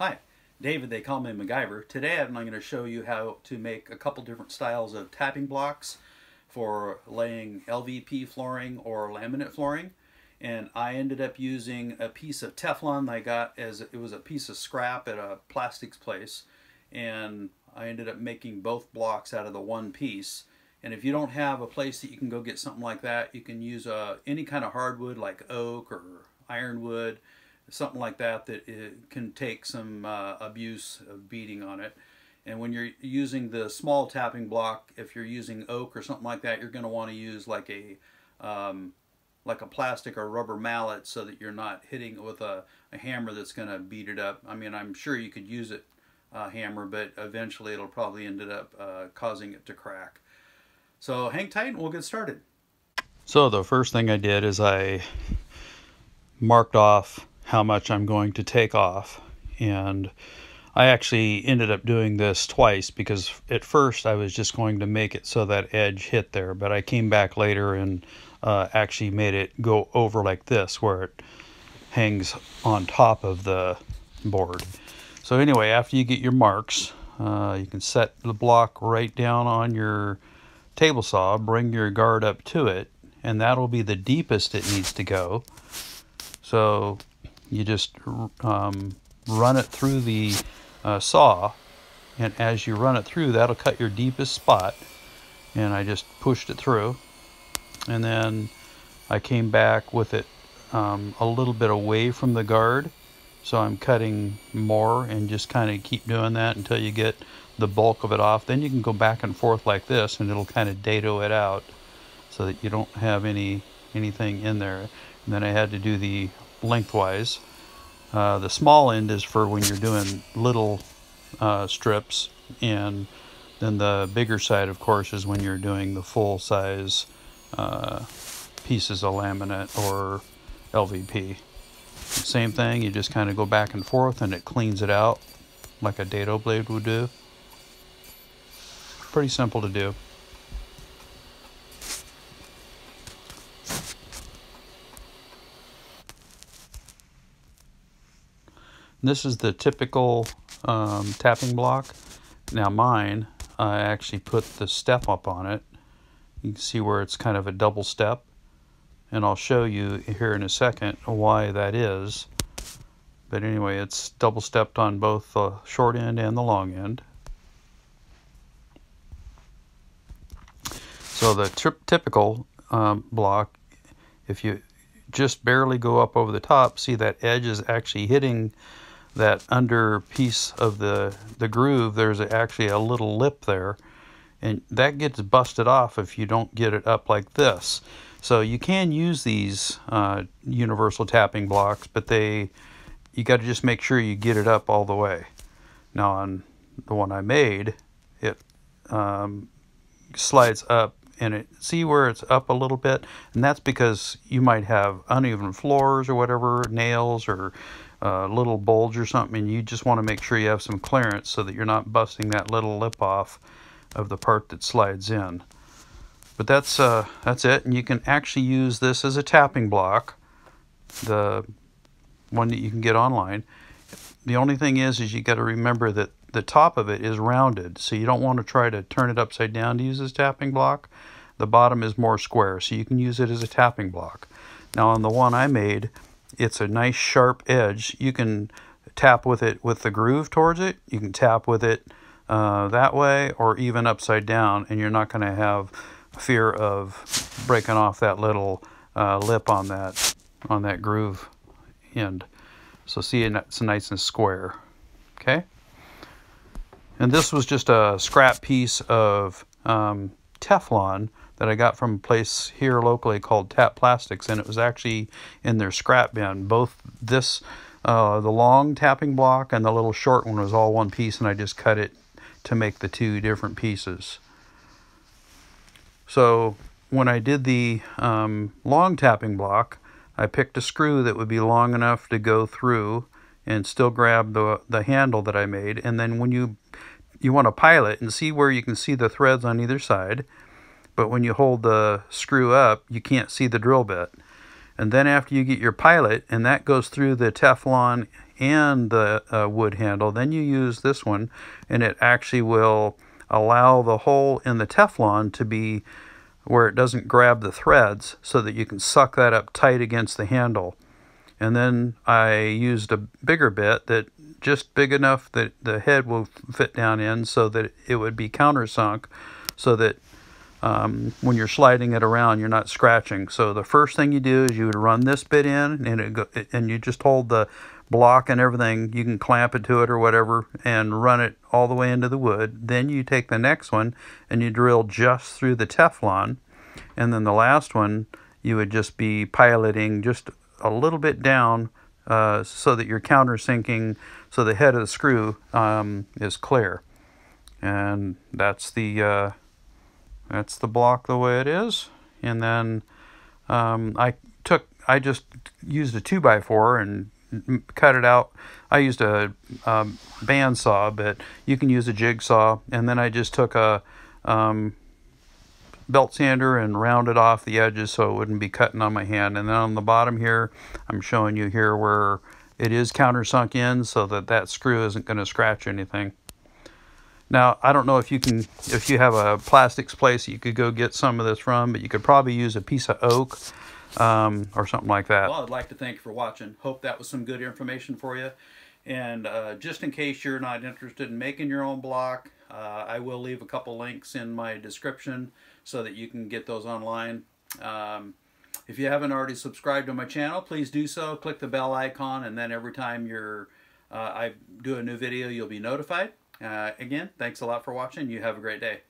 Hi, David, they call me MacGyver. Today I'm going to show you how to make a couple different styles of tapping blocks for laying LVP flooring or laminate flooring. And I ended up using a piece of Teflon that I got as it was a piece of scrap at a plastics place. And I ended up making both blocks out of the one piece. And if you don't have a place that you can go get something like that, you can use any kind of hardwood like oak or ironwood, something like that that it can take some abuse of beating on it. And when you're using the small tapping block, if you're using oak or something like that, you're going to want to use like a plastic or rubber mallet so that you're not hitting it with a hammer that's going to beat it up. I mean, I'm sure you could use it hammer, but eventually it'll probably end up causing it to crack. So hang tight and we'll get started. So the first thing I did is I marked off how much I'm going to take off, and I actually ended up doing this twice because at first I was just going to make it so that edge hit there, but I came back later and actually made it go over like this where it hangs on top of the board. So anyway, after you get your marks, you can set the block right down on your table saw, bring your guard up to it, and that'll be the deepest it needs to go. So you just run it through the saw, and as you run it through, that'll cut your deepest spot. And I just pushed it through, and then I came back with it a little bit away from the guard, so I'm cutting more and just kind of keep doing that until you get the bulk of it off. Then you can go back and forth like this, and it'll kind of dado it out so that you don't have anything in there. And then I had to do the lengthwise. The small end is for when you're doing little strips, and then the bigger side, of course, is when you're doing the full size pieces of laminate or LVP. Same thing, you just kind of go back and forth and it cleans it out like a dado blade would do. Pretty simple to do. This is the typical tapping block. Now mine, I actually put the step up on it. You can see where it's kind of a double step. And I'll show you here in a second why that is. But anyway, it's double stepped on both the short end and the long end. So the typical block, if you just barely go up over the top, see that edge is actually hitting that under piece of the groove. There's actually a little lip there, and that gets busted off if you don't get it up like this. So you can use these universal tapping blocks, but you got to just make sure you get it up all the way. Now on the one I made, it slides up, and see where it's up a little bit, and that's because you might have uneven floors or whatever, nails or little bulge or something, and you just want to make sure you have some clearance so that you're not busting that little lip off of the part that slides in. But that's it, and you can actually use this as a tapping block, the one that you can get online. The only thing is you got to remember that the top of it is rounded, so you don't want to try to turn it upside down to use this tapping block. The bottom is more square, so you can use it as a tapping block. Now on the one I made, it's a nice sharp edge. You can tap with it with the groove towards it. You can tap with it that way, or even upside down, and you're not going to have fear of breaking off that little lip on that groove end. So see, it's nice and square. Okay. And this was just a scrap piece of Teflon that I got from a place here locally called Tap Plastics, and it was actually in their scrap bin. Both this, the long tapping block and the little short one was all one piece, and I just cut it to make the two different pieces. So when I did the long tapping block, I picked a screw that would be long enough to go through and still grab the handle that I made. And then when you want to pilot and see where you can see the threads on either side, but when you hold the screw up, you can't see the drill bit. And then after you get your pilot, and that goes through the Teflon and the wood handle, then you use this one, and it actually will allow the hole in the Teflon to be where it doesn't grab the threads, so that you can suck that up tight against the handle. And then I used a bigger bit, that just big enough that the head will fit down in, so that it would be countersunk, so that when you're sliding it around, you're not scratching. So the first thing you do is you would run this bit in, and you just hold the block and everything. You can clamp it to it or whatever and run it all the way into the wood. Then you take the next one and you drill just through the Teflon. And then the last one, you would just be piloting just a little bit down, so that you're countersinking, so the head of the screw is clear. And that's the block the way it is. And then I just used a 2x4 and cut it out. I used a bandsaw, but you can use a jigsaw. And then I just took a belt sander and rounded off the edges so it wouldn't be cutting on my hand. And then on the bottom here, I'm showing you here where it is countersunk in, so that that screw isn't going to scratch anything. Now, I don't know if you have a plastics place that you could go get some of this from, but you could probably use a piece of oak or something like that. Well, I'd like to thank you for watching. Hope that was some good information for you. And just in case you're not interested in making your own block, I will leave a couple links in my description so that you can get those online. If you haven't already subscribed to my channel, please do so. Click the bell icon, and then every time I do a new video, you'll be notified. Again, thanks a lot for watching. You have a great day.